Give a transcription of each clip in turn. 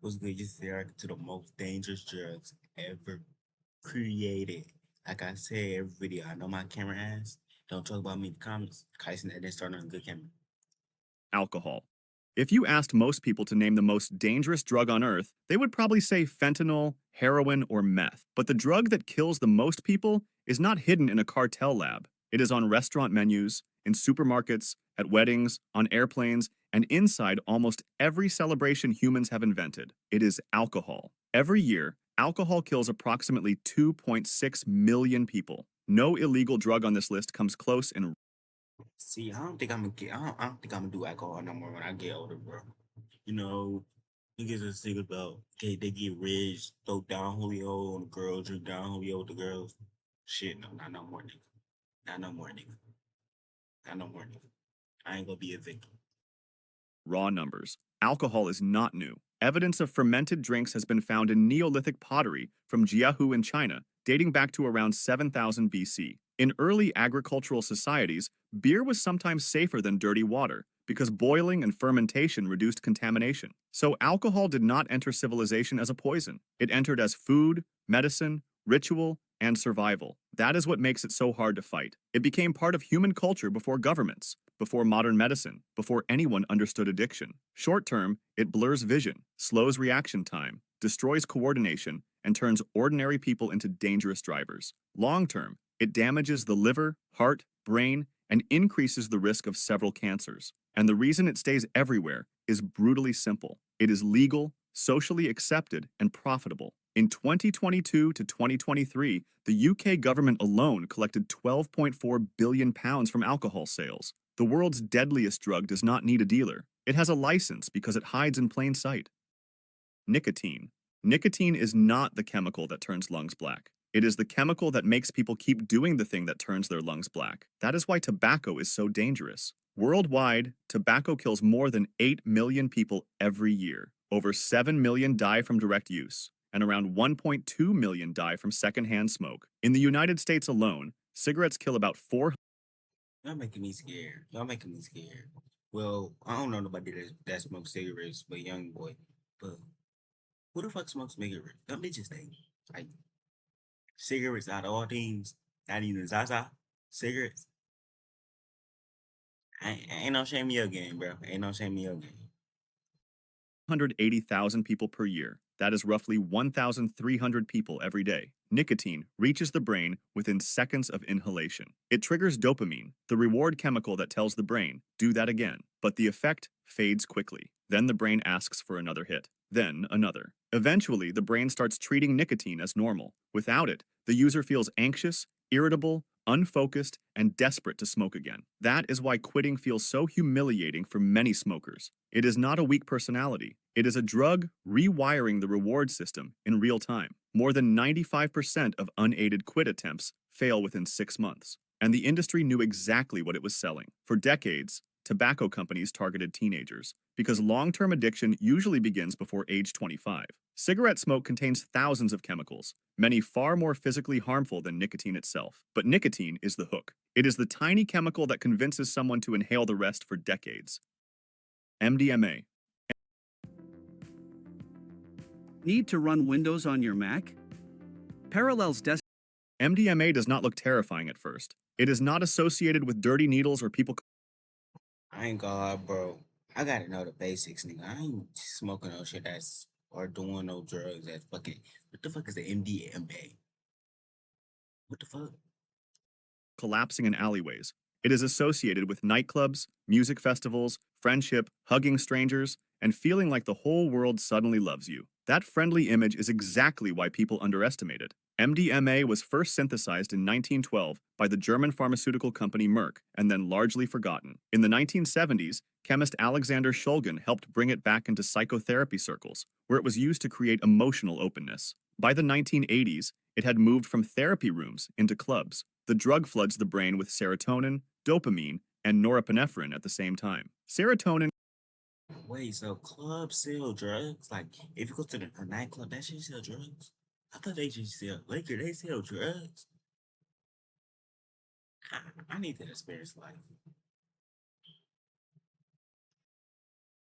Was good just there to the most dangerous drugs ever created. Like I say every video, I know my camera ass. Don't talk about me in the comments. Kyson that didn't start on a good camera. Alcohol. If you asked most people to name the most dangerous drug on earth, they would probably say fentanyl, heroin, or meth. But the drug that kills the most people is not hidden in a cartel lab. It is on restaurant menus, in supermarkets, at weddings, on airplanes, and inside almost every celebration humans have invented. It is alcohol. Every year, alcohol kills approximately 2.6 million people. No illegal drug on this list comes close in. See, I don't think I'm gonna get. I don't think I'm gonna do alcohol no more when I get older, bro. You know, niggas are sick about they get rich, throw down Julio on the girls, drink down Julio with the girls. Shit, no, not no more, nigga. Not no more, nigga. Not no more, nigga. I ain't gonna be a victim. Raw numbers. Alcohol is not new. Evidence of fermented drinks has been found in Neolithic pottery from Jiahu in China, dating back to around 7000 BC. In early agricultural societies, beer was sometimes safer than dirty water because boiling and fermentation reduced contamination. So alcohol did not enter civilization as a poison. It entered as food, medicine, ritual, and survival. That is what makes it so hard to fight. It became part of human culture before governments, before modern medicine, before anyone understood addiction. Short term, it blurs vision, slows reaction time, destroys coordination, and turns ordinary people into dangerous drivers. Long term, it damages the liver, heart, brain, and increases the risk of several cancers. And the reason it stays everywhere is brutally simple. It is legal, socially accepted, and profitable. In 2022 to 2023, the UK government alone collected £12.4 billion from alcohol sales. The world's deadliest drug does not need a dealer. It has a license because it hides in plain sight. Nicotine. Nicotine is not the chemical that turns lungs black. It is the chemical that makes people keep doing the thing that turns their lungs black. That is why tobacco is so dangerous. Worldwide, tobacco kills more than 8 million people every year. Over 7 million die from direct use, and around 1.2 million die from secondhand smoke. In the United States alone, cigarettes kill about 4. Y'all making me scared. Y'all making me scared. Well, I don't know nobody that smokes cigarettes, but young boy. But who the fuck smokes cigarettes? Them bitches think like cigarettes out of all things, not even Zaza. Cigarettes. Ain't no shame in your game, bro. Ain't no shame in your game. 180,000 people per year. That is roughly 1,300 people every day. Nicotine reaches the brain within seconds of inhalation. It triggers dopamine, the reward chemical that tells the brain, do that again. But the effect fades quickly. Then the brain asks for another hit. Then another. Eventually, the brain starts treating nicotine as normal. Without it, the user feels anxious, irritable, unfocused, and desperate to smoke again. That is why quitting feels so humiliating for many smokers. It is not a weak personality. It is a drug rewiring the reward system in real time. More than 95% of unaided quit attempts fail within 6 months. And the industry knew exactly what it was selling. For decades, tobacco companies targeted teenagers because long-term addiction usually begins before age 25. Cigarette smoke contains thousands of chemicals, many far more physically harmful than nicotine itself. But nicotine is the hook. It is the tiny chemical that convinces someone to inhale the rest for decades. MDMA. Need to run Windows on your Mac? Parallels Desktop. MDMA does not look terrifying at first. It is not associated with dirty needles or people. I ain't gonna lie, bro. I gotta know the basics, nigga. I ain't smoking no shit that's or doing no drugs that's fucking. What the fuck is the MDMA? What the fuck? Collapsing in alleyways. It is associated with nightclubs, music festivals, friendship, hugging strangers, and feeling like the whole world suddenly loves you. That friendly image is exactly why people underestimate it. MDMA was first synthesized in 1912 by the German pharmaceutical company Merck and then largely forgotten. In the 1970s, chemist Alexander Shulgin helped bring it back into psychotherapy circles, where it was used to create emotional openness. By the 1980s, it had moved from therapy rooms into clubs. The drug floods the brain with serotonin, dopamine, and norepinephrine at the same time. Serotonin. Wait, so clubs sell drugs? Like, if you go to a nightclub, that shit sell drugs? I thought they just sell liquor. They sell drugs. I need that experience life.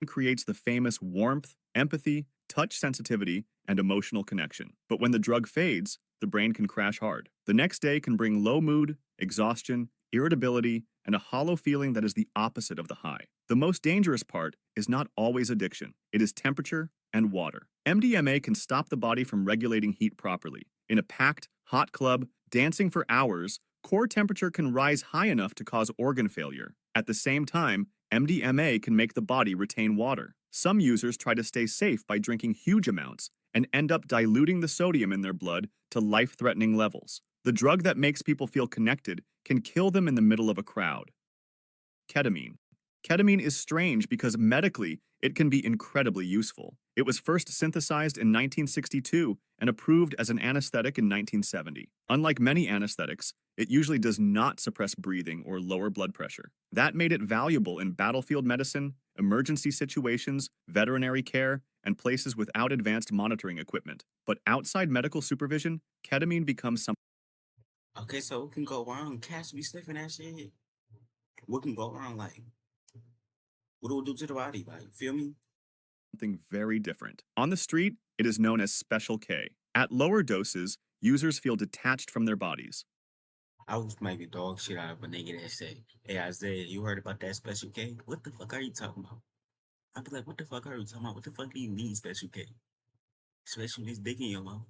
Creates the famous warmth, empathy, touch sensitivity, and emotional connection. But when the drug fades, the brain can crash hard. The next day can bring low mood, exhaustion, irritability, and a hollow feeling that is the opposite of the high. The most dangerous part is not always addiction, it is temperature and water. MDMA can stop the body from regulating heat properly. In a packed, hot club, dancing for hours, core temperature can rise high enough to cause organ failure. At the same time, MDMA can make the body retain water. Some users try to stay safe by drinking huge amounts and end up diluting the sodium in their blood to life-threatening levels. The drug that makes people feel connected can kill them in the middle of a crowd. Ketamine. Ketamine is strange because medically, it can be incredibly useful. It was first synthesized in 1962 and approved as an anesthetic in 1970. Unlike many anesthetics, it usually does not suppress breathing or lower blood pressure. That made it valuable in battlefield medicine, emergency situations, veterinary care, and places without advanced monitoring equipment. But outside medical supervision, ketamine becomes Okay, so what can go wrong? Cats be sniffing that shit. What can go wrong? Like, what do it do to the body? Like, feel me? something very different. On the street, it is known as Special K. At lower doses, users feel detached from their bodies. I was maybe dog shit out of a nigga that say, "Hey Isaiah, you heard about that special K? What the fuck are you talking about?" I'd be like, "What the fuck are you talking about? What the fuck do you mean special K? Special this dick in your mouth?"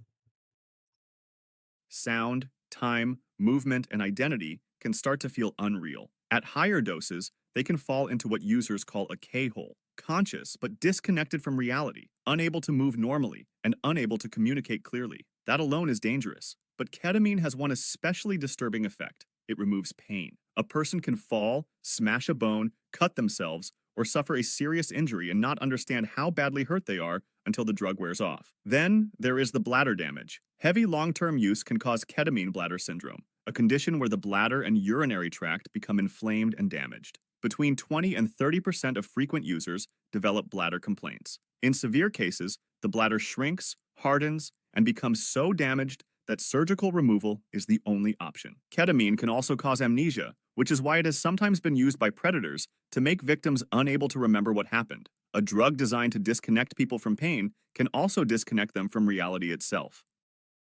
Sound, time, movement, and identity can start to feel unreal. At higher doses, they can fall into what users call a K-hole, conscious but disconnected from reality, unable to move normally, and unable to communicate clearly. That alone is dangerous. But ketamine has one especially disturbing effect. It removes pain. A person can fall, smash a bone, cut themselves, or suffer a serious injury and not understand how badly hurt they are until the drug wears off. Then there is the bladder damage. Heavy long-term use can cause ketamine bladder syndrome, a condition where the bladder and urinary tract become inflamed and damaged. Between 20 and 30% of frequent users develop bladder complaints. In severe cases, the bladder shrinks, hardens, and becomes so damaged that surgical removal is the only option. Ketamine can also cause amnesia, which is why it has sometimes been used by predators to make victims unable to remember what happened. A drug designed to disconnect people from pain can also disconnect them from reality itself.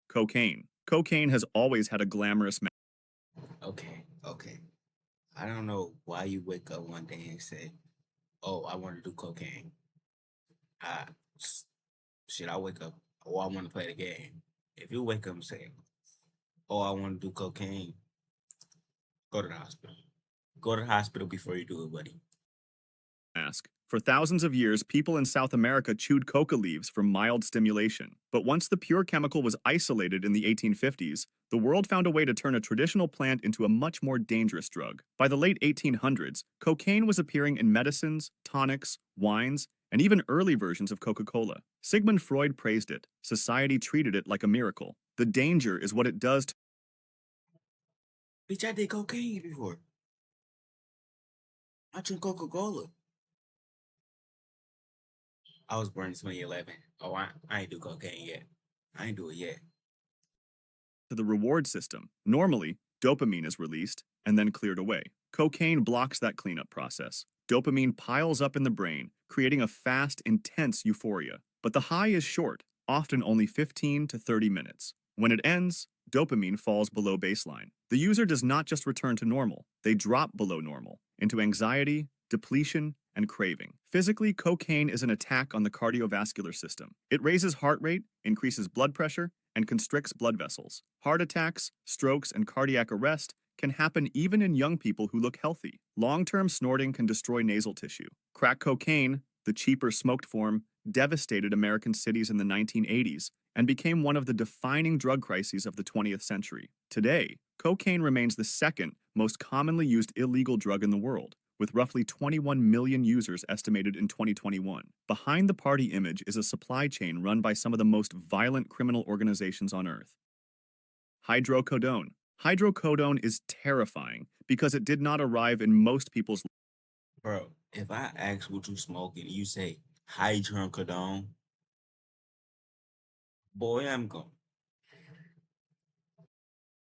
Cocaine. Cocaine has always had a glamorous Okay. I don't know why you wake up one day and say, "Oh, I want to do cocaine." I s- Shit. I wake up. Oh, I want to play the game. If you wake up and say, "Oh, I want to do cocaine," go to the hospital. Go to the hospital before you do it, buddy. mask. For thousands of years, people in South America chewed coca leaves for mild stimulation. But once the pure chemical was isolated in the 1850s, the world found a way to turn a traditional plant into a much more dangerous drug. By the late 1800s, cocaine was appearing in medicines, tonics, wines, and even early versions of Coca-Cola. Sigmund Freud praised it. Society treated it like a miracle. The danger is what it does to Bitch, I did cocaine before. I drink Coca Cola. I was born in 2011. Oh, I ain't do cocaine yet. I ain't do it yet. the reward system. Normally, dopamine is released and then cleared away. Cocaine blocks that cleanup process. Dopamine piles up in the brain, creating a fast, intense euphoria. But the high is short, often only 15 to 30 minutes. When it ends, dopamine falls below baseline. The user does not just return to normal, they drop below normal, into anxiety, depletion, and craving. Physically, cocaine is an attack on the cardiovascular system. It raises heart rate, increases blood pressure, and constricts blood vessels. Heart attacks, strokes, and cardiac arrest can happen even in young people who look healthy. Long-term snorting can destroy nasal tissue. Crack cocaine, the cheaper smoked form, devastated American cities in the 1980s and became one of the defining drug crises of the 20th century. Today, cocaine remains the second most commonly used illegal drug in the world, with roughly 21 million users estimated in 2021. Behind the party image is a supply chain run by some of the most violent criminal organizations on Earth. Hydrocodone. Hydrocodone is terrifying because it did not arrive in most people's Bro, if I ask what you smoking, you say hydrocodone, boy, I'm going.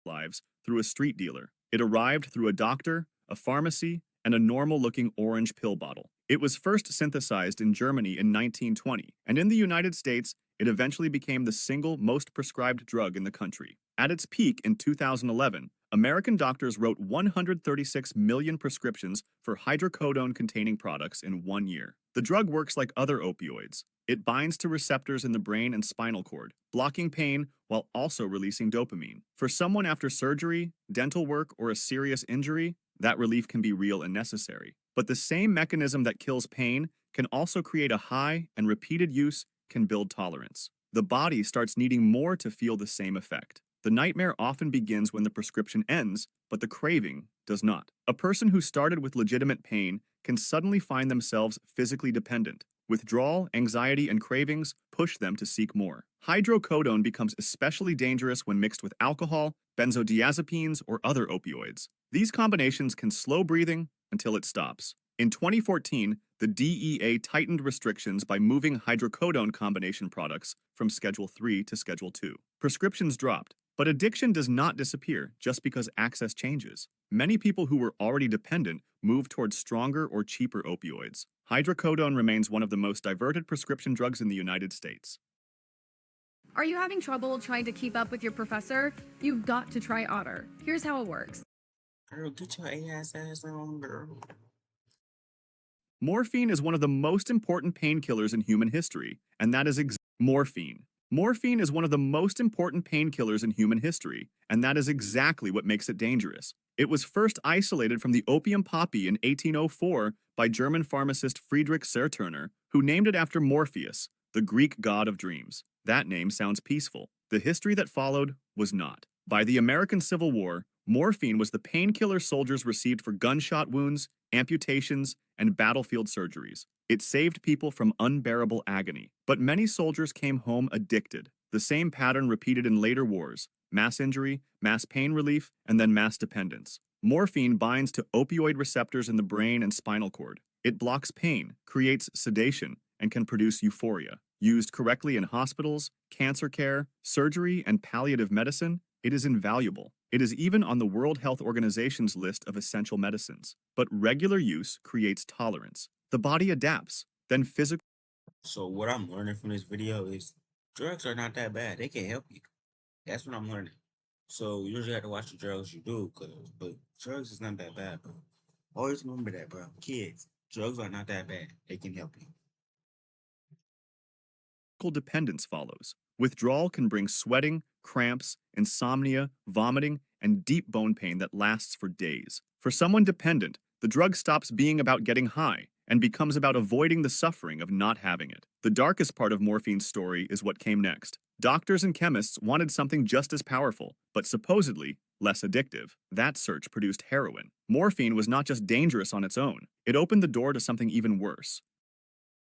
lives through a street dealer. It arrived through a doctor, a pharmacy, and a normal-looking orange pill bottle. It was first synthesized in Germany in 1920, and in the United States, it eventually became the single most prescribed drug in the country. At its peak in 2011, American doctors wrote 136 million prescriptions for hydrocodone-containing products in 1 year. The drug works like other opioids. It binds to receptors in the brain and spinal cord, blocking pain while also releasing dopamine. For someone after surgery, dental work, or a serious injury, that relief can be real and necessary. But the same mechanism that kills pain can also create a high, and repeated use can build tolerance. The body starts needing more to feel the same effect. The nightmare often begins when the prescription ends, but the craving does not. A person who started with legitimate pain can suddenly find themselves physically dependent. Withdrawal, anxiety, and cravings push them to seek more. Hydrocodone becomes especially dangerous when mixed with alcohol, benzodiazepines, or other opioids. These combinations can slow breathing until it stops. In 2014, the DEA tightened restrictions by moving hydrocodone combination products from Schedule 3 to Schedule 2. Prescriptions dropped, but addiction does not disappear just because access changes. Many people who were already dependent move towards stronger or cheaper opioids. Hydrocodone remains one of the most diverted prescription drugs in the United States. Are you having trouble trying to keep up with your professor? You've got to try Otter. Here's how it works. Girl, get your ass on, girl. Morphine is one of the most important painkillers in human history, and that is morphine. Morphine is one of the most important painkillers in human history, and that is exactly what makes it dangerous. It was first isolated from the opium poppy in 1804 by German pharmacist Friedrich Serturner, who named it after Morpheus, the Greek god of dreams. That name sounds peaceful. The history that followed was not. By the American Civil War, morphine was the painkiller soldiers received for gunshot wounds, amputations, and battlefield surgeries. It saved people from unbearable agony. But many soldiers came home addicted. The same pattern repeated in later wars: mass injury, mass pain relief, and then mass dependence. Morphine binds to opioid receptors in the brain and spinal cord. It blocks pain, creates sedation, and can produce euphoria. Used correctly in hospitals, cancer care, surgery, and palliative medicine, it is invaluable. It is even on the World Health Organization's list of essential medicines. But regular use creates tolerance. The body adapts, then physical. So what I'm learning from this video is drugs are not that bad. They can help you. That's what I'm learning. So you usually have to watch the drugs you do, but drugs is not that bad, bro. Always remember that, bro. Kids, drugs are not that bad. They can help you. Dependence follows. Withdrawal can bring sweating, cramps, insomnia, vomiting, and deep bone pain that lasts for days. For someone dependent, the drug stops being about getting high and becomes about avoiding the suffering of not having it. The darkest part of morphine's story is what came next. Doctors and chemists wanted something just as powerful, but supposedly less addictive. That search produced heroin. Morphine was not just dangerous on its own. It opened the door to something even worse: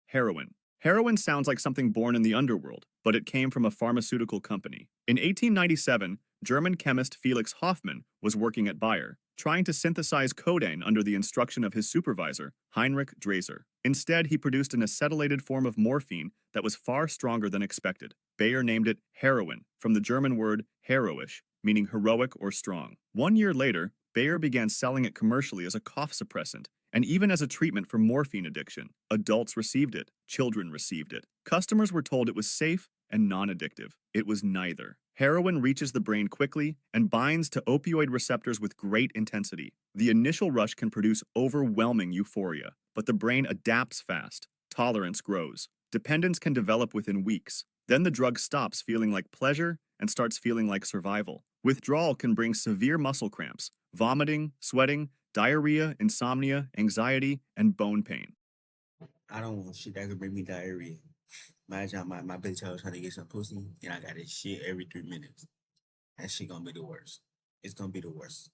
heroin. Heroin sounds like something born in the underworld, but it came from a pharmaceutical company. In 1897, German chemist Felix Hoffmann was working at Bayer, trying to synthesize codeine under the instruction of his supervisor, Heinrich Draeser. Instead, he produced an acetylated form of morphine that was far stronger than expected. Bayer named it heroin, from the German word heroisch, meaning heroic or strong. 1 year later, Bayer began selling it commercially as a cough suppressant, and even as a treatment for morphine addiction. Adults received it. Children received it. Customers were told it was safe and non-addictive. It was neither. Heroin reaches the brain quickly and binds to opioid receptors with great intensity. The initial rush can produce overwhelming euphoria, but the brain adapts fast. Tolerance grows. Dependence can develop within weeks. Then the drug stops feeling like pleasure and starts feeling like survival. Withdrawal can bring severe muscle cramps, vomiting, sweating, diarrhea, insomnia, anxiety, and bone pain. I don't want shit that could bring me diarrhea. Imagine my bitch I was trying to get some pussy and I got this shit every 3 minutes. That shit gonna be the worst. It's gonna be the worst.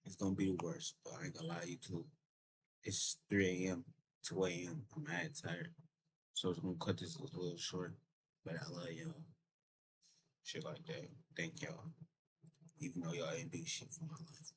It's gonna be the worst, but I ain't gonna lie to you too. It's 3 a.m., 2 a.m. I'm mad tired. So it's gonna cut this a little short. But I love y'all. Shit like that. Thank y'all. Even though y'all ain't do shit for my life.